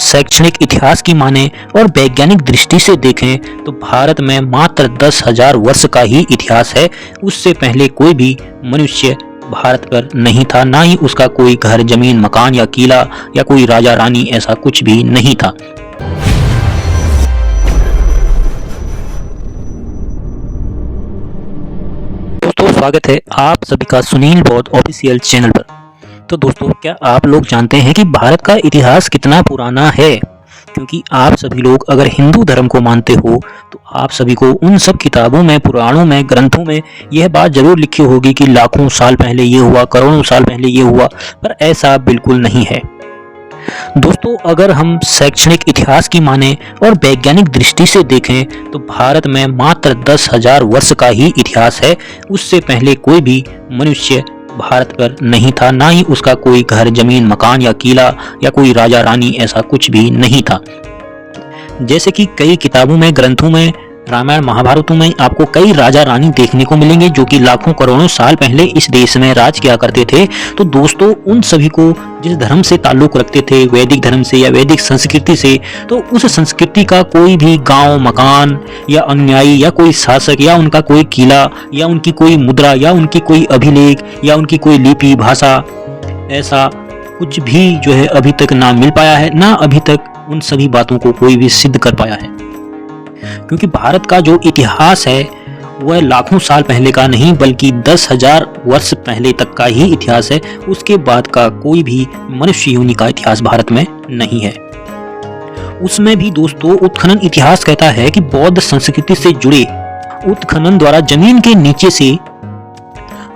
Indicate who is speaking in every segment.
Speaker 1: शैक्षणिक इतिहास की माने और वैज्ञानिक दृष्टि से देखें तो भारत में मात्र 10,000 वर्ष का ही इतिहास है। उससे पहले कोई भी मनुष्य भारत पर नहीं था, ना ही उसका कोई घर, जमीन, मकान या किला या कोई राजा रानी, ऐसा कुछ भी नहीं था। दोस्तों, स्वागत है आप सभी का सुनील बौद्ध ऑफिशियल चैनल पर। तो दोस्तों, क्या आप लोग जानते हैं कि भारत का इतिहास कितना पुराना है? क्योंकि आप सभी लोग अगर हिंदू धर्म को मानते हो तो आप सभी को उन सब किताबों में, पुराणों में, ग्रंथों में यह बात जरूर लिखी होगी कि लाखों साल पहले ये हुआ, करोड़ों साल पहले ये हुआ, पर ऐसा बिल्कुल नहीं है। दोस्तों, अगर हम शैक्षणिक इतिहास की माने और वैज्ञानिक दृष्टि से देखें तो भारत में मात्र 10,000 वर्ष का ही इतिहास है। उससे पहले कोई भी मनुष्य भारत पर नहीं था, ना ही उसका कोई घर, जमीन, मकान या किला या कोई राजा रानी, ऐसा कुछ भी नहीं था। जैसे कि कई किताबों में, ग्रंथों में, रामायण महाभारतों में आपको कई राजा रानी देखने को मिलेंगे जो कि लाखों करोड़ों साल पहले इस देश में राज किया करते थे। तो दोस्तों, उन सभी को जिस धर्म से ताल्लुक रखते थे, वैदिक धर्म से या वैदिक संस्कृति से, तो उस संस्कृति का कोई भी गांव, मकान या अनुयायी या कोई शासक या उनका कोई किला या उनकी कोई मुद्रा या उनकी कोई अभिलेख या उनकी कोई लिपि, भाषा, ऐसा कुछ भी जो है अभी तक ना मिल पाया है, ना अभी तक उन सभी बातों को कोई भी सिद्ध कर पाया है। क्योंकि भारत का जो इतिहास है वह लाखों साल पहले का नहीं बल्कि 10,000 वर्ष पहले तक का ही इतिहास है। उसके बाद का कोई भी मनुष्य योनि का इतिहास भारत में नहीं है। उसमें भी दोस्तों, उत्खनन इतिहास कहता है कि बौद्ध संस्कृति से जुड़े उत्खनन द्वारा जमीन के नीचे से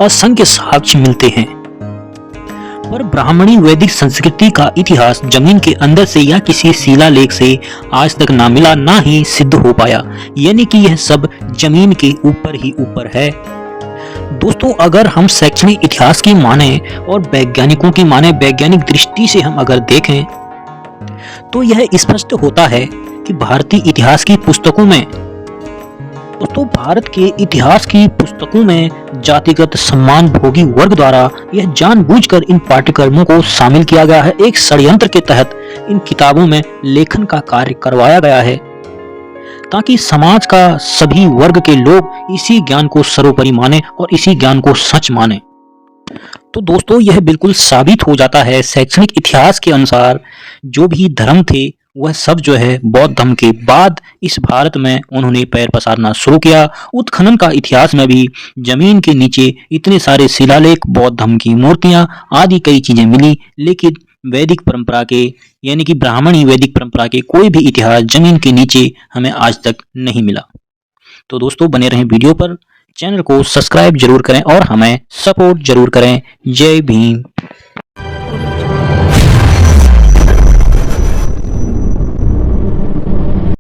Speaker 1: असंख्य साक्ष्य मिलते हैं, पर ब्राह्मणी वैदिक संस्कृति का इतिहास जमीन के अंदर से या किसी शिलालेख से आज तक ना मिला, ना ही सिद्ध हो पाया। यानी कि यह सब जमीन के ऊपर ही ऊपर है। दोस्तों, अगर हम शैक्षणिक इतिहास की माने और वैज्ञानिकों की माने, वैज्ञानिक दृष्टि से हम अगर देखें तो यह स्पष्ट होता है कि भारतीय इतिहास की पुस्तकों में, दोस्तों, भारत के इतिहास की पुस्तकों में जातिगत सम्मान भोगी वर्ग द्वारा यह जानबूझकर इन पाठ्यक्रमों को शामिल किया गया है। एक षड्यंत्र के तहत इन किताबों में लेखन का कार्य करवाया गया है ताकि समाज का सभी वर्ग के लोग इसी ज्ञान को सर्वोपरि माने और इसी ज्ञान को सच माने। तो दोस्तों, यह बिल्कुल साबित हो जाता है शैक्षणिक इतिहास के अनुसार जो भी धर्म थे वह सब जो है बौद्ध धर्म के बाद इस भारत में उन्होंने पैर पसारना शुरू किया। उत्खनन का इतिहास में भी जमीन के नीचे इतने सारे शिलालेख, बौद्ध धर्म की मूर्तियां आदि कई चीजें मिली, लेकिन वैदिक परंपरा के यानी कि ब्राह्मणी वैदिक परंपरा के कोई भी इतिहास जमीन के नीचे हमें आज तक नहीं मिला। तो दोस्तों, बने रहें वीडियो पर, चैनल को सब्सक्राइब जरूर करें और हमें सपोर्ट जरूर करें। जय भीम।